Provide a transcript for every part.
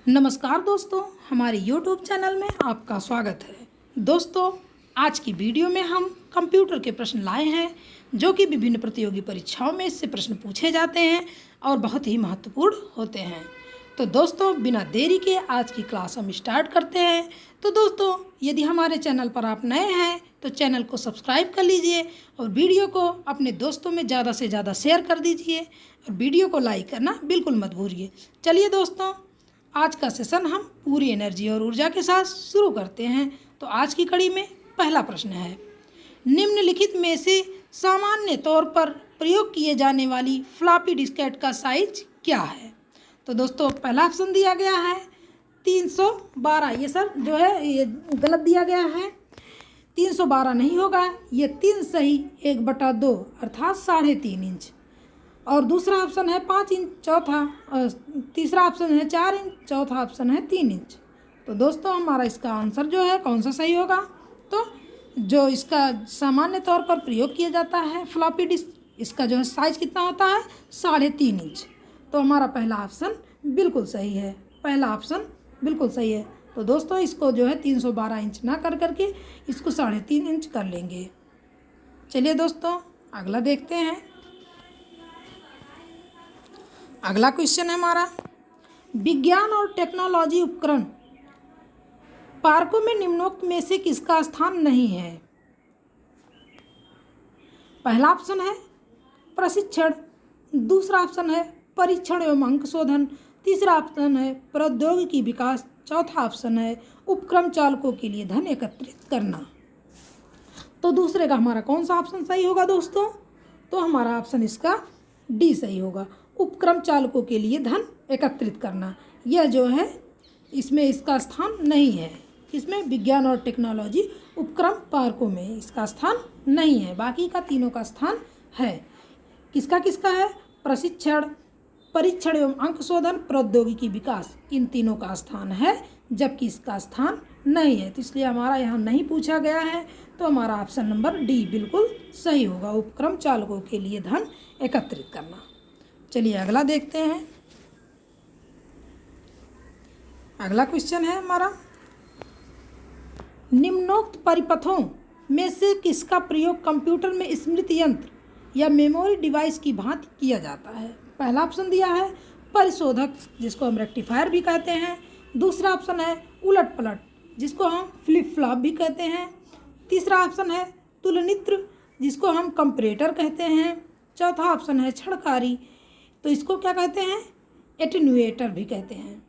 नमस्कार दोस्तों, हमारे YouTube चैनल में आपका स्वागत है। दोस्तों, आज की वीडियो में हम कंप्यूटर के प्रश्न लाए हैं जो कि विभिन्न प्रतियोगी परीक्षाओं में इससे प्रश्न पूछे जाते हैं और बहुत ही महत्वपूर्ण होते हैं। तो दोस्तों, बिना देरी के आज की क्लास हम स्टार्ट करते हैं। तो दोस्तों, यदि हमारे चैनल पर आप नए हैं तो चैनल को सब्सक्राइब कर लीजिए और वीडियो को अपने दोस्तों में ज़्यादा से ज़्यादा शेयर कर दीजिए और वीडियो को लाइक करना बिल्कुल मत भूलिए। चलिए दोस्तों, आज का सेशन हम पूरी एनर्जी और ऊर्जा के साथ शुरू करते हैं। तो आज की कड़ी में पहला प्रश्न है, निम्नलिखित में से सामान्य तौर पर प्रयोग किए जाने वाली फ्लॉपी डिस्केट का साइज क्या है। तो दोस्तों, पहला ऑप्शन दिया गया है 312। ये सर जो है ये गलत दिया गया है, 312 नहीं होगा, ये 3 सही 1/2 अर्थात 3.5 इंच। और दूसरा ऑप्शन है 5 इंच, तीसरा ऑप्शन है 4 इंच, चौथा ऑप्शन है 3 इंच। तो दोस्तों, हमारा इसका आंसर जो है कौन सा सही होगा? तो जो इसका सामान्य तौर पर प्रयोग किया जाता है फ्लॉपी डिस्क, इसका जो है साइज कितना होता है 3.5 इंच। तो हमारा पहला ऑप्शन बिल्कुल सही है, पहला ऑप्शन बिल्कुल सही है। तो दोस्तों, इसको जो है 312 इंच ना कर करके इसको 3.5 इंच कर लेंगे। चलिए दोस्तों, अगला देखते हैं। अगला क्वेश्चन है हमारा, विज्ञान और टेक्नोलॉजी उपकरण पार्कों में निम्नोक्त में से किसका स्थान नहीं है? पहला ऑप्शन है प्रशिक्षण, दूसरा ऑप्शन है परीक्षण एवं अंक शोधन, तीसरा ऑप्शन है प्रौद्योगिकी विकास, चौथा ऑप्शन है उपक्रम चालकों के लिए धन एकत्रित करना। तो दूसरे का हमारा कौन सा ऑप्शन सही होगा दोस्तों? तो हमारा ऑप्शन इसका डी सही होगा, उपक्रम चालकों के लिए धन एकत्रित करना। यह जो है इसमें इसका स्थान नहीं है, इसमें विज्ञान और टेक्नोलॉजी उपक्रम पार्कों में इसका स्थान नहीं है, बाकी का तीनों का स्थान है। किसका किसका है? प्रशिक्षण, परीक्षण एवं अंक शोधन, प्रौद्योगिकी विकास, इन तीनों का स्थान है, जबकि इसका स्थान नहीं है। तो इसलिए हमारा यहाँ नहीं पूछा गया है। तो हमारा ऑप्शन नंबर डी बिल्कुल सही होगा, उपक्रम चालकों के लिए धन एकत्रित करना। चलिए अगला देखते हैं। अगला क्वेश्चन है हमारा, निम्नोक्त परिपथों में से किसका प्रयोग कंप्यूटर में स्मृति यंत्र या मेमोरी डिवाइस की भांति किया जाता है? पहला ऑप्शन दिया है परिशोधक, जिसको हम रेक्टिफायर भी कहते हैं। दूसरा ऑप्शन है उलट पलट, जिसको हम फ्लिप फ्लॉप भी कहते हैं। तीसरा ऑप्शन है तुलनित्र, जिसको हम कंपैरेटर कहते हैं। चौथा ऑप्शन है क्षणकारी, तो इसको क्या कहते हैं? एटेन्यूएटर भी कहते हैं।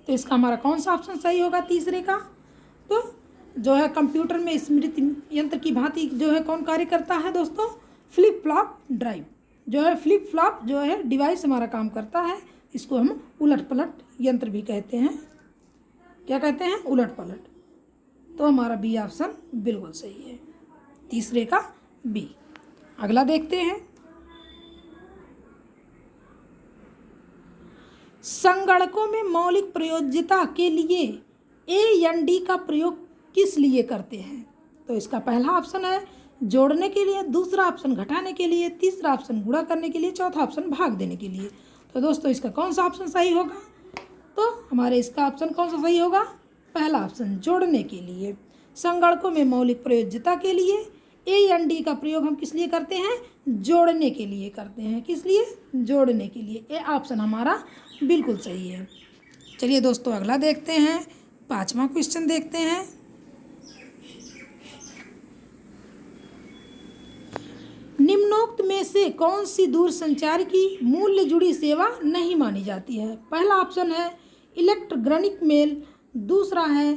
तो इसका हमारा कौन सा ऑप्शन सही होगा तीसरे का? तो जो है कंप्यूटर में स्मृति यंत्र की भांति जो है कौन कार्य करता है दोस्तों? फ्लिप फ्लॉप ड्राइव जो है, फ्लिप फ्लॉप जो है डिवाइस हमारा काम करता है। इसको हम उलट पलट यंत्र भी कहते हैं। क्या कहते हैं? उलट पलट। तो हमारा बी ऑप्शन बिल्कुल सही है, तीसरे का बी। अगला देखते हैं, संगणकों में मौलिक प्रयोज्यता के लिए A&D का प्रयोग किस लिए करते हैं? तो इसका पहला ऑप्शन है जोड़ने के लिए, दूसरा ऑप्शन घटाने के लिए, तीसरा ऑप्शन गुणा करने के लिए, चौथा ऑप्शन भाग देने के लिए। तो दोस्तों, इसका कौन सा ऑप्शन सही होगा? तो हमारे इसका ऑप्शन कौन सा सही होगा? पहला ऑप्शन, जोड़ने के लिए। संगणकों में मौलिक प्रयोज्यता के लिए A&D का प्रयोग हम किस लिए करते हैं? जोड़ने के लिए करते हैं। किस लिए? जोड़ने के लिए। ए ऑप्शन हमारा बिल्कुल सही है। चलिए दोस्तों, अगला देखते हैं, पांचवा क्वेश्चन देखते हैं। निम्नोक्त में से कौन सी दूरसंचार की मूल्य जुड़ी सेवा नहीं मानी जाती है? पहला ऑप्शन है इलेक्ट्रॉनिक मेल, दूसरा है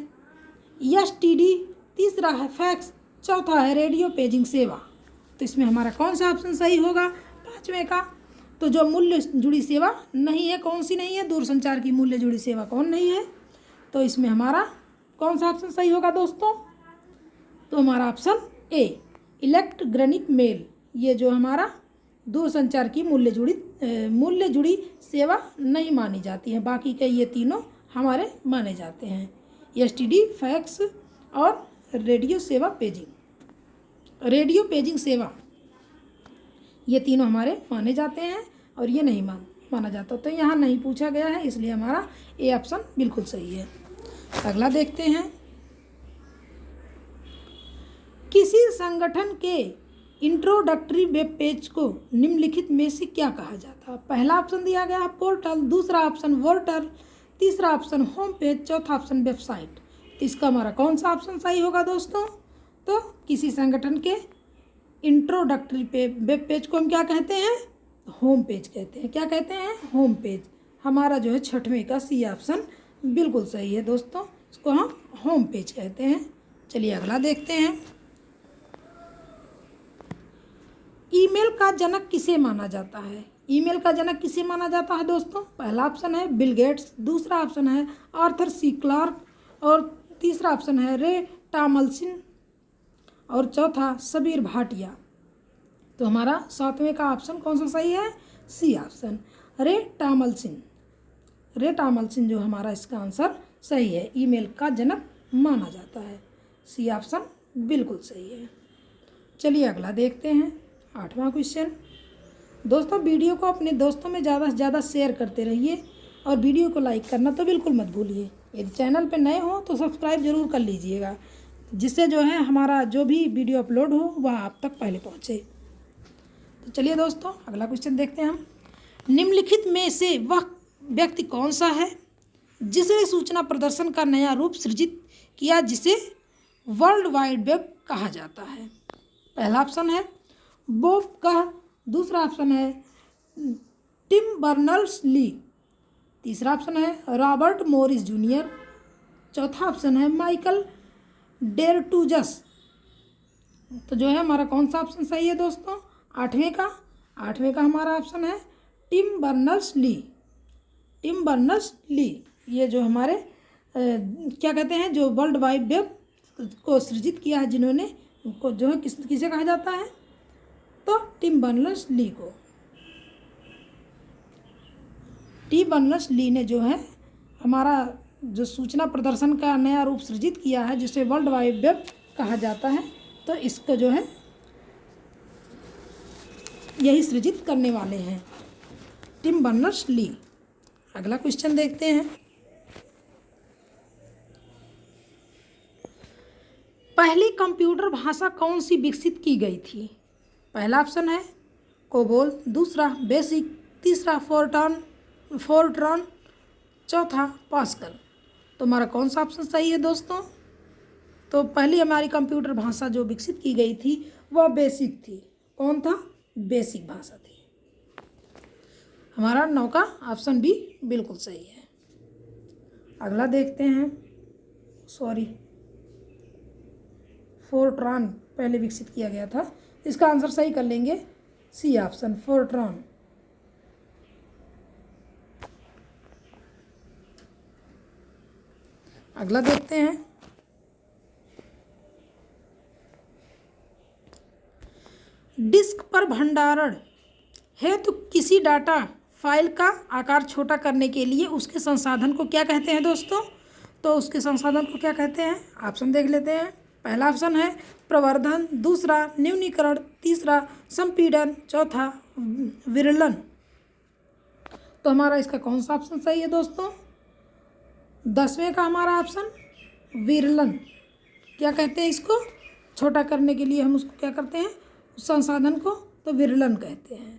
STD, तीसरा है फैक्स, चौथा है रेडियो पेजिंग सेवा। तो इसमें हमारा कौन सा ऑप्शन सही होगा पांचवें का? तो जो मूल्य जुड़ी सेवा नहीं है, कौन सी नहीं है? दूरसंचार की मूल्य जुड़ी सेवा कौन नहीं है? तो इसमें हमारा कौन सा ऑप्शन सही होगा दोस्तों? तो हमारा ऑप्शन ए, इलेक्ट्रॉनिक मेल, ये जो हमारा दूरसंचार की मूल्य जुड़ी सेवा नहीं मानी जाती है। बाकी के ये तीनों हमारे माने जाते हैं, STD, फैक्स और रेडियो पेजिंग सेवा, ये तीनों हमारे माने जाते हैं और ये नहीं माना जाता है। तो यहाँ नहीं पूछा गया है, इसलिए हमारा ए ऑप्शन बिल्कुल सही है। अगला देखते हैं, किसी संगठन के इंट्रोडक्टरी वेब पेज को निम्नलिखित में से क्या कहा जाता है? पहला ऑप्शन दिया गया है पोर्टल, दूसरा ऑप्शन वर्टर, तीसरा ऑप्शन होम पेज, चौथा ऑप्शन वेबसाइट। तो इसका हमारा कौन सा ऑप्शन सही होगा दोस्तों? तो किसी संगठन के इंट्रोडक्टरी वेब पेज को हम क्या कहते हैं? होम पेज कहते हैं। क्या कहते हैं? Home page. हमारा जो है छठवें का सी ऑप्शन बिल्कुल सही है दोस्तों, इसको हम होम पेज कहते हैं। चलिए अगला देखते हैं, ईमेल का जनक किसे माना जाता है? ईमेल का जनक किसे माना जाता है दोस्तों? पहला ऑप्शन है बिल गेट्स, दूसरा ऑप्शन है आर्थर सी क्लार्क, और तीसरा ऑप्शन है रे टॉमलिंसन, और चौथा सबीर भाटिया। तो हमारा सातवें का ऑप्शन कौन सा सही है? सी ऑप्शन, रे टॉमलिंसन। रे टॉमलिंसन जो हमारा इसका आंसर सही है, ईमेल का जनक माना जाता है। सी ऑप्शन बिल्कुल सही है। चलिए अगला देखते हैं, आठवां क्वेश्चन। दोस्तों वीडियो को अपने दोस्तों में ज़्यादा से ज़्यादा शेयर करते रहिए और वीडियो को लाइक करना तो बिल्कुल मत भूलिए। यदि चैनल पर नए हो तो सब्सक्राइब जरूर कर लीजिएगा, जिससे जो है हमारा जो भी वीडियो अपलोड हो वह आप तक पहले पहुँचे। तो चलिए दोस्तों अगला क्वेश्चन देखते हैं हम, निम्नलिखित में से वह व्यक्ति कौन सा है जिसने सूचना प्रदर्शन का नया रूप सृजित किया जिसे वर्ल्ड वाइड वेब कहा जाता है? पहला ऑप्शन है बॉब कह, दूसरा ऑप्शन है टिम बर्नर्स-ली, तीसरा ऑप्शन है रॉबर्ट मॉरिस जूनियर, चौथा ऑप्शन है माइकल डेरटूजस। तो जो है हमारा कौन सा ऑप्शन सही है दोस्तों? आठवें का हमारा ऑप्शन है टिम बर्नर्स-ली। टिम बर्नर्स-ली ये जो हमारे क्या कहते हैं, जो वर्ल्ड वाइड वेब को सृजित किया है, जिन्होंने उनको जो है किसे कहा जाता है? तो टिम बर्नर्स-ली को। टिम बर्नर्स-ली ने जो है हमारा जो सूचना प्रदर्शन का नया रूप सृजित किया है जिसे वर्ल्ड वाइड वेब कहा जाता है, तो इसको जो है यही सृजित करने वाले हैं टिम बर्नर्स-ली। अगला क्वेश्चन देखते हैं, पहली कंप्यूटर भाषा कौन सी विकसित की गई थी? पहला ऑप्शन है कोबोल, दूसरा बेसिक, तीसरा फोर्ट्रॉन, चौथा पास्कल। तो हमारा कौन सा ऑप्शन सही है दोस्तों? तो पहली हमारी कंप्यूटर भाषा जो विकसित की गई थी वह बेसिक थी। कौन था? बेसिक भाषा थी। हमारा 9 का ऑप्शन भी बिल्कुल सही है। अगला देखते हैं, फोर्ट्रॉन पहले विकसित किया गया था, इसका आंसर सही कर लेंगे, सी ऑप्शन फोर्ट्रॉन। अगला देखते हैं, डिस्क पर भंडारण हेतु किसी डाटा फाइल का आकार छोटा करने के लिए उसके संसाधन को क्या कहते हैं दोस्तों? तो उसके संसाधन को क्या कहते हैं? ऑप्शन देख लेते हैं। पहला ऑप्शन है प्रवर्धन, दूसरा न्यूनीकरण, तीसरा संपीड़न, चौथा विरलन। तो हमारा इसका कौन सा ऑप्शन सही है दोस्तों? 10वें का हमारा ऑप्शन विरलन। क्या कहते हैं इसको? छोटा करने के लिए हम उसको क्या करते हैं, उस संसाधन को, तो विरलन कहते हैं।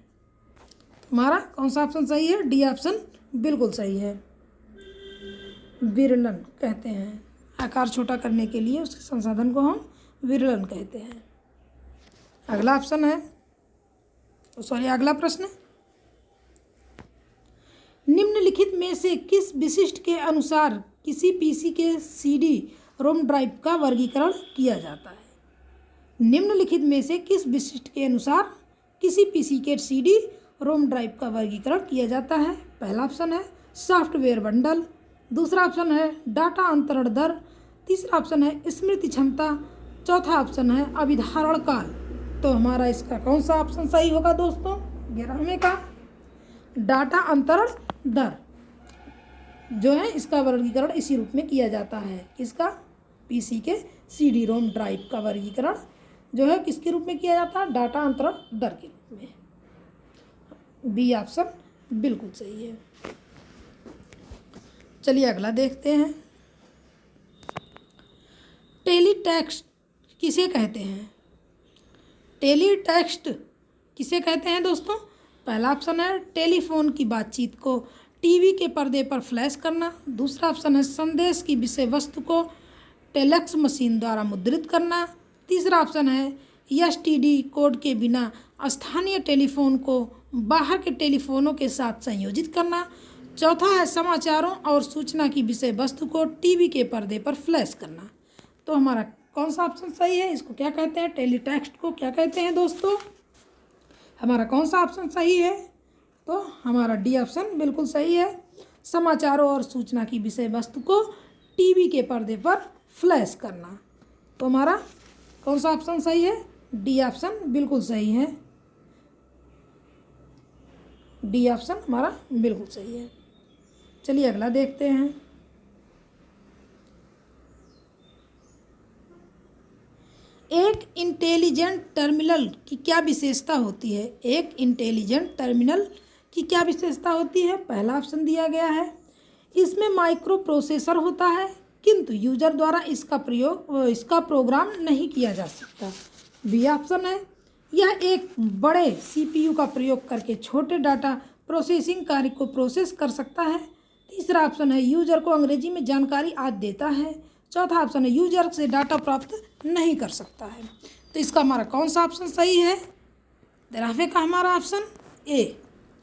हमारा कौन सा ऑप्शन सही है? डी ऑप्शन बिल्कुल सही है, विरलन कहते हैं। आकार छोटा करने के लिए उसके संसाधन को हम विरलन कहते हैं। अगला ऑप्शन है, अगला प्रश्न, निम्नलिखित में से किस विशिष्ट के अनुसार किसी पीसी के सीडी रोम ड्राइव का वर्गीकरण किया जाता है? निम्नलिखित में से किस विशिष्ट के अनुसार किसी पीसी के सीडी रोम ड्राइव का वर्गीकरण किया जाता है? पहला ऑप्शन है सॉफ्टवेयर बंडल, दूसरा ऑप्शन है डाटा अंतरण दर, तीसरा ऑप्शन है स्मृति क्षमता, चौथा ऑप्शन है अभिधारण काल। तो हमारा इसका कौन सा ऑप्शन सही होगा दोस्तों? 11वें का डाटा अंतरण दर जो है इसका वर्गीकरण इसी रूप में किया जाता है। किसका? पीसी के सीडी रोम ड्राइव का वर्गीकरण जो है किसके रूप में किया जाता है? डाटा अंतरण दर के रूप में। बी ऑप्शन बिल्कुल सही है। चलिए अगला देखते हैं। टेलीटेक्स्ट किसे कहते हैं? टेलीटेक्स्ट किसे कहते हैं दोस्तों? पहला ऑप्शन है टेलीफोन की बातचीत को टीवी के पर्दे पर फ्लैश करना। दूसरा ऑप्शन है संदेश की विषय वस्तु को टेलेक्स मशीन द्वारा मुद्रित करना। तीसरा ऑप्शन है एसटीडी कोड के बिना स्थानीय टेलीफोन को बाहर के टेलीफोनों के साथ संयोजित करना। चौथा है समाचारों और सूचना की विषय वस्तु को टीवी के पर्दे पर फ्लैश करना। तो हमारा कौन सा ऑप्शन सही है? इसको क्या कहते हैं? टेलीटेक्स्ट को क्या कहते हैं दोस्तों? हमारा कौन सा ऑप्शन सही है? तो हमारा डी ऑप्शन बिल्कुल सही है। समाचारों और सूचना की विषय वस्तु को टीवी के पर्दे पर फ्लैश करना। तो हमारा कौन सा ऑप्शन सही है? डी ऑप्शन बिल्कुल सही है। डी ऑप्शन हमारा बिल्कुल सही है। चलिए अगला देखते हैं। एक इंटेलिजेंट टर्मिनल की क्या विशेषता होती है? एक इंटेलिजेंट टर्मिनल की क्या विशेषता होती है? पहला ऑप्शन दिया गया है इसमें माइक्रो प्रोसेसर होता है किंतु यूजर द्वारा इसका प्रोग्राम नहीं किया जा सकता। बी ऑप्शन है यह एक बड़े सीपीयू का प्रयोग करके छोटे डाटा प्रोसेसिंग कार्य को प्रोसेस कर सकता है। तीसरा ऑप्शन है यूजर को अंग्रेजी में जानकारी आदि देता है। चौथा ऑप्शन है यूजर से डाटा प्राप्त नहीं कर सकता है। तो इसका हमारा कौन सा ऑप्शन सही है? दराफे का हमारा ऑप्शन ए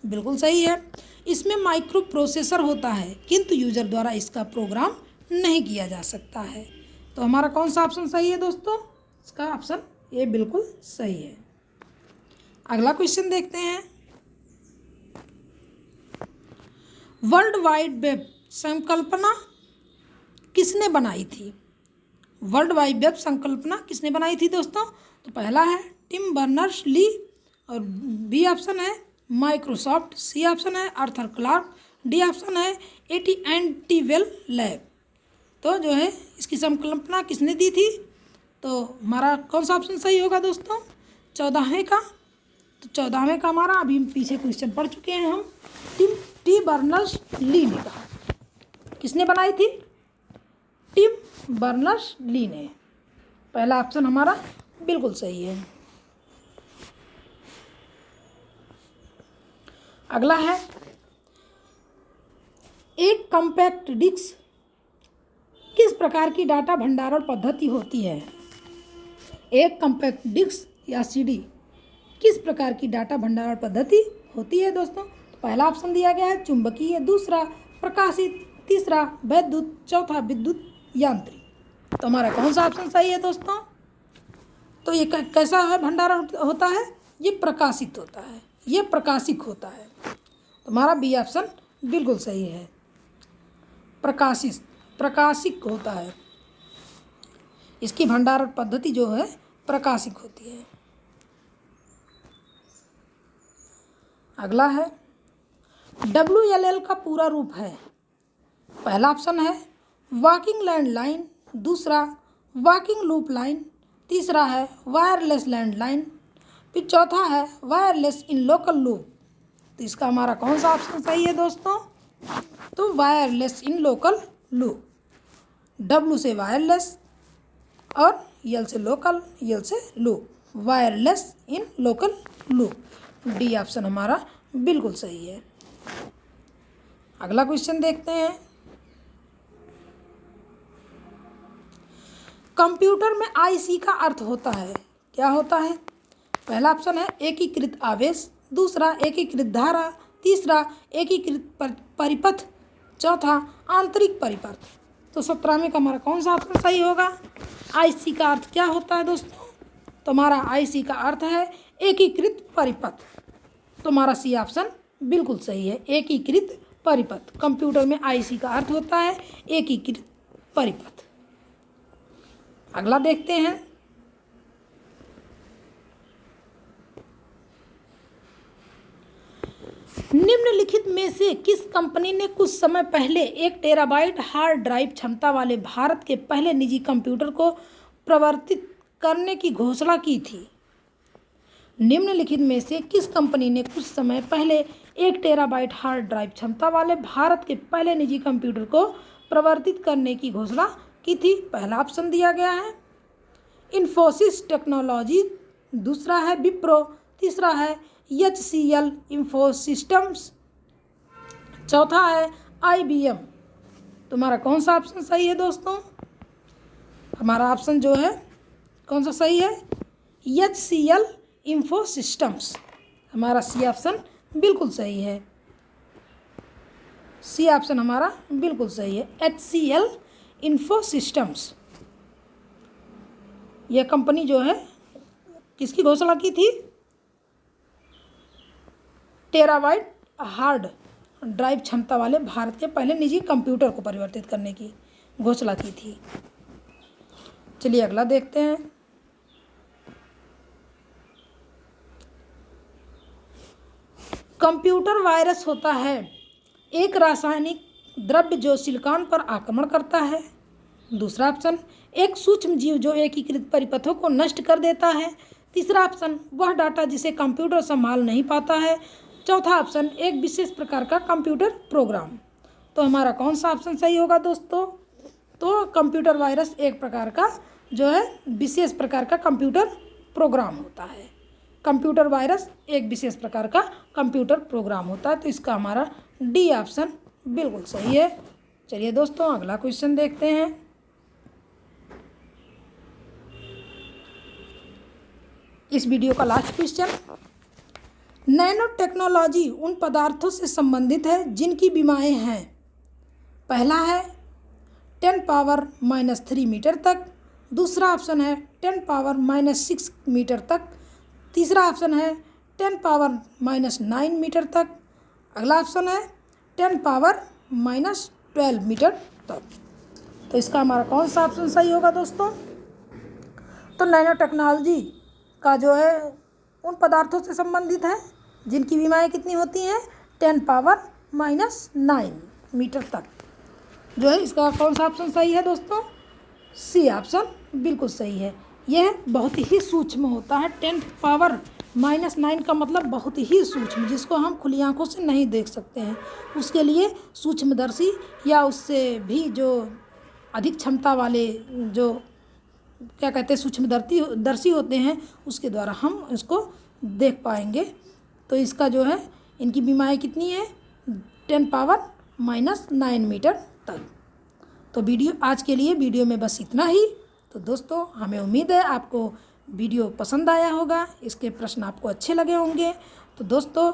बिल्कुल सही है। इसमें माइक्रो प्रोसेसर होता है किंतु यूजर द्वारा इसका प्रोग्राम नहीं किया जा सकता है। तो हमारा कौन सा ऑप्शन सही है दोस्तों? इसका ऑप्शन ए बिल्कुल सही है। अगला क्वेश्चन देखते हैं। वर्ल्ड वाइड वेब संकल्पना किसने बनाई थी? वर्ल्ड वाइड वेब संकल्पना किसने बनाई थी दोस्तों? तो पहला है टिम बर्नर्स ली और बी ऑप्शन है माइक्रोसॉफ्ट। सी ऑप्शन है आर्थर क्लार्क। डी ऑप्शन है एटी लैब। तो जो है इसकी संकल्पना किसने दी थी? तो हमारा कौन सा ऑप्शन सही होगा दोस्तों? 14वें का। तो 14वें का हमारा अभी पीछे क्वेश्चन पढ़ चुके हैं हम। टी बर्नर्स ली ने कहा। किसने बनाई थी? टिम बर्नर्स ली ने। पहला ऑप्शन हमारा बिल्कुल सही है। अगला है एक कॉम्पैक्ट डिस्क किस प्रकार की डाटा भंडारण पद्धति होती है? एक कॉम्पैक्ट डिस्क या सीडी किस प्रकार की डाटा भंडारण पद्धति होती है दोस्तों? तो पहला ऑप्शन दिया गया है चुंबकीय, दूसरा प्रकाशित, तीसरा वैद्युत, चौथा विद्युत यांत्रिक। तो हमारा कौन सा ऑप्शन सही है दोस्तों? तो ये कैसा है भंडारण होता है? ये प्रकाशित होता है, ये प्रकाशिक होता है। तो हमारा बी ऑप्शन बिल्कुल सही है। प्रकाशिक होता है। इसकी भंडारण पद्धति जो है प्रकाशिक होती है। अगला है WLL का पूरा रूप है। पहला ऑप्शन है वॉकिंग लैंडलाइन, दूसरा वॉकिंग लूप लाइन, तीसरा है वायरलेस लैंडलाइन, फिर चौथा है वायरलेस इन लोकल लूप। तो इसका हमारा कौन सा ऑप्शन सही है दोस्तों? तो wireless in local loop. W से वायरलेस और L से लोकल, L से loop, wireless in local loop. D option हमारा बिल्कुल सही है। अगला क्वेश्चन देखते हैं। कंप्यूटर में IC का अर्थ होता है, क्या होता है? पहला ऑप्शन है एकीकृत आवेश, दूसरा एकीकृत धारा, तीसरा एकीकृत परिपथ, चौथा आंतरिक परिपथ। तो 17वें का हमारा कौन सा ऑप्शन सही होगा? IC का अर्थ क्या होता है दोस्तों? तो हमारा IC का अर्थ है एकीकृत परिपथ। तो हमारा सी ऑप्शन बिल्कुल सही है, एकीकृत परिपथ। कंप्यूटर में IC का अर्थ होता है एकीकृत परिपथ। अगला देखते हैं। निम्नलिखित में से किस कंपनी ने कुछ समय पहले 1 टेराबाइट हार्ड ड्राइव क्षमता वाले भारत के पहले निजी कंप्यूटर को प्रवर्तित करने की घोषणा की थी? निम्नलिखित में से किस कंपनी ने कुछ समय पहले 1 टेराबाइट हार्ड ड्राइव क्षमता वाले भारत के पहले निजी कंप्यूटर को प्रवर्तित करने की घोषणा की थी? पहला ऑप्शन दिया गया है इन्फोसिस टेक्नोलॉजी, दूसरा है विप्रो, तीसरा है HCL इन्फोसिस्टम्स, चौथा है IBM। तुम्हारा कौन सा ऑप्शन सही है दोस्तों? हमारा ऑप्शन जो है कौन सा सही है? HCL Infosystems. हमारा सी ऑप्शन बिल्कुल सही है। सी ऑप्शन हमारा बिल्कुल सही है, HCL इन्फोसिस्टम्स। यह कंपनी जो है किसकी घोषणा की थी? टेराबाइट हार्ड ड्राइव क्षमता वाले भारत के पहले निजी कंप्यूटर को परिवर्तित करने की घोषणा की थी। चलिए अगला देखते हैं। कंप्यूटर वायरस होता है एक रासायनिक द्रव्य जो सिलिकॉन पर आक्रमण करता है। दूसरा ऑप्शन एक सूक्ष्म जीव जो एकीकृत परिपथों को नष्ट कर देता है। तीसरा ऑप्शन वह डाटा जिसे कंप्यूटर संभाल नहीं पाता है। चौथा ऑप्शन एक विशेष प्रकार का कंप्यूटर प्रोग्राम। तो हमारा कौन सा ऑप्शन सही होगा दोस्तों? तो कंप्यूटर वायरस एक प्रकार का जो है विशेष प्रकार का कंप्यूटर प्रोग्राम होता है। कंप्यूटर वायरस एक विशेष प्रकार का कंप्यूटर प्रोग्राम होता है। तो इसका हमारा डी ऑप्शन बिल्कुल सही है। चलिए दोस्तों अगला क्वेश्चन देखते हैं। इस वीडियो का लास्ट क्वेश्चन, नैनो टेक्नोलॉजी उन पदार्थों से संबंधित है जिनकी विमाएँ हैं। पहला है 10 पावर -3 मीटर तक, दूसरा ऑप्शन है 10 पावर -6 मीटर तक, तीसरा ऑप्शन है 10 पावर -9 मीटर तक, अगला ऑप्शन है 10 पावर -12 मीटर तक। तो इसका हमारा कौन सा ऑप्शन सही होगा दोस्तों? तो नैनो टेक्नोलॉजी का जो है उन पदार्थों से संबंधित है जिनकी विमाएँ कितनी होती हैं? 10 पावर -9 मीटर तक। जो है इसका कौन सा ऑप्शन सही है दोस्तों? सी ऑप्शन बिल्कुल सही है। यह बहुत ही सूक्ष्म होता है। 10 पावर -9 का मतलब बहुत ही सूक्ष्म, जिसको हम खुली आंखों से नहीं देख सकते हैं। उसके लिए सूक्ष्मदर्शी या उससे भी जो अधिक क्षमता वाले जो क्या कहते हैं सूक्ष्मदर्शी होते हैं, उसके द्वारा हम इसको देख पाएंगे। तो इसका जो है इनकी विमाएँ कितनी है? 10 पावर -9 मीटर तक। तो आज के लिए वीडियो में बस इतना ही। तो दोस्तों हमें उम्मीद है आपको वीडियो पसंद आया होगा, इसके प्रश्न आपको अच्छे लगे होंगे। तो दोस्तों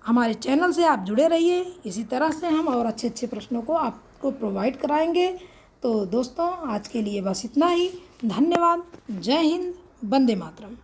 हमारे चैनल से आप जुड़े रहिए, इसी तरह से हम और अच्छे अच्छे प्रश्नों को आपको प्रोवाइड कराएंगे। तो दोस्तों आज के लिए बस इतना ही। धन्यवाद। जय हिंद। वंदे मातरम।